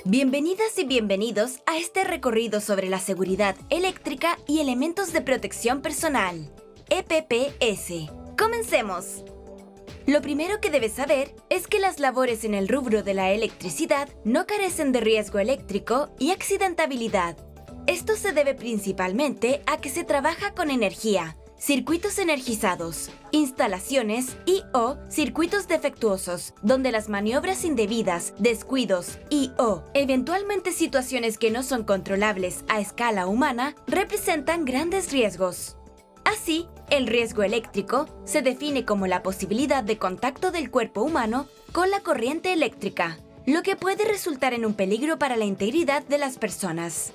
Bienvenidas y bienvenidos a este recorrido sobre la seguridad eléctrica y elementos de protección personal, EPPS. ¡Comencemos! Lo primero que debes saber es que las labores en el rubro de la electricidad no carecen de riesgo eléctrico y accidentabilidad. Esto se debe principalmente a que se trabaja con energía, circuitos energizados, instalaciones y/o circuitos defectuosos, donde las maniobras indebidas, descuidos y/o eventualmente situaciones que no son controlables a escala humana representan grandes riesgos. Así, el riesgo eléctrico se define como la posibilidad de contacto del cuerpo humano con la corriente eléctrica, lo que puede resultar en un peligro para la integridad de las personas.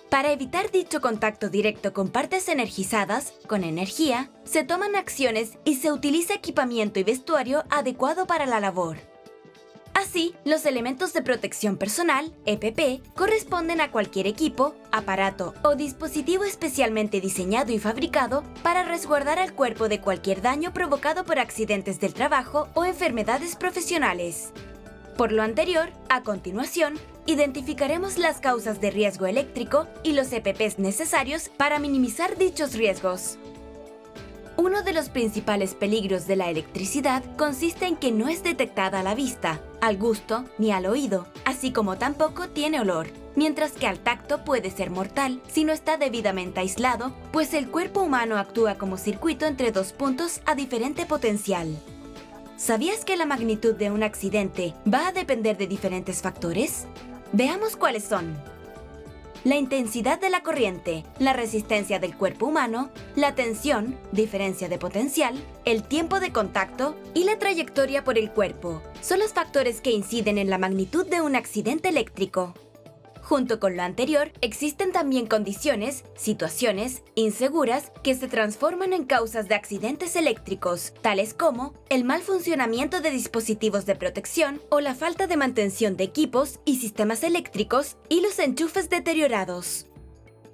Para evitar dicho contacto directo con partes energizadas, con energía, se toman acciones y se utiliza equipamiento y vestuario adecuado para la labor. Así, los elementos de protección personal, EPP, corresponden a cualquier equipo, aparato o dispositivo especialmente diseñado y fabricado para resguardar al cuerpo de cualquier daño provocado por accidentes del trabajo o enfermedades profesionales. Por lo anterior, a continuación, identificaremos las causas de riesgo eléctrico y los EPPs necesarios para minimizar dichos riesgos. Uno de los principales peligros de la electricidad consiste en que no es detectada a la vista, al gusto ni al oído, así como tampoco tiene olor, mientras que al tacto puede ser mortal si no está debidamente aislado, pues el cuerpo humano actúa como circuito entre dos puntos a diferente potencial. ¿Sabías que la magnitud de un accidente va a depender de diferentes factores? Veamos cuáles son: la intensidad de la corriente, la resistencia del cuerpo humano, la tensión, diferencia de potencial, el tiempo de contacto y la trayectoria por el cuerpo. Son los factores que inciden en la magnitud de un accidente eléctrico. Junto con lo anterior, existen también condiciones, situaciones inseguras que se transforman en causas de accidentes eléctricos, tales como el mal funcionamiento de dispositivos de protección o la falta de mantención de equipos y sistemas eléctricos y los enchufes deteriorados.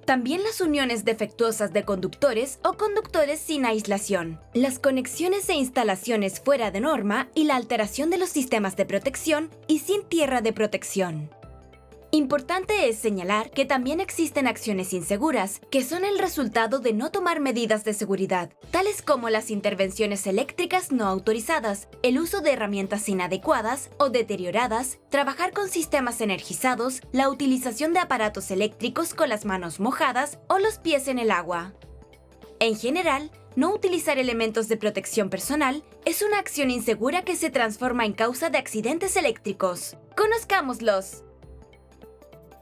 También las uniones defectuosas de conductores o conductores sin aislación, las conexiones e instalaciones fuera de norma y la alteración de los sistemas de protección y sin tierra de protección. Importante es señalar que también existen acciones inseguras, que son el resultado de no tomar medidas de seguridad, tales como las intervenciones eléctricas no autorizadas, el uso de herramientas inadecuadas o deterioradas, trabajar con sistemas energizados, la utilización de aparatos eléctricos con las manos mojadas o los pies en el agua. En general, no utilizar elementos de protección personal es una acción insegura que se transforma en causa de accidentes eléctricos. ¡Conozcámoslos!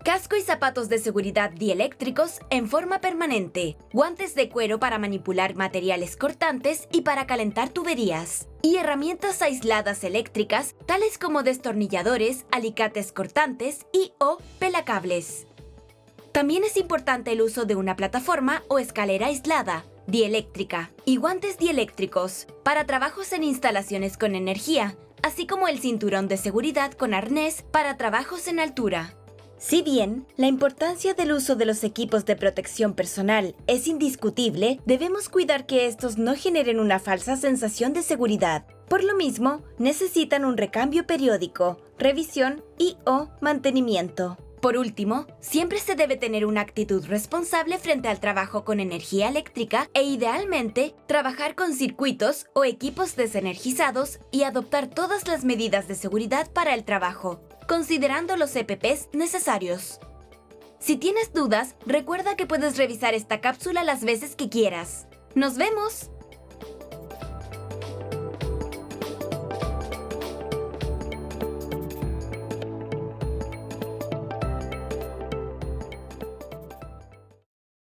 Casco y zapatos de seguridad dieléctricos en forma permanente, guantes de cuero para manipular materiales cortantes y para calentar tuberías, y herramientas aisladas eléctricas tales como destornilladores, alicates cortantes y/o pelacables. También es importante el uso de una plataforma o escalera aislada, dieléctrica, y guantes dieléctricos para trabajos en instalaciones con energía, así como el cinturón de seguridad con arnés para trabajos en altura. Si bien la importancia del uso de los equipos de protección personal es indiscutible, debemos cuidar que estos no generen una falsa sensación de seguridad. Por lo mismo, necesitan un recambio periódico, revisión y/o mantenimiento. Por último, siempre se debe tener una actitud responsable frente al trabajo con energía eléctrica e idealmente trabajar con circuitos o equipos desenergizados y adoptar todas las medidas de seguridad para el trabajo, considerando los EPPs necesarios. Si tienes dudas, recuerda que puedes revisar esta cápsula las veces que quieras. ¡Nos vemos!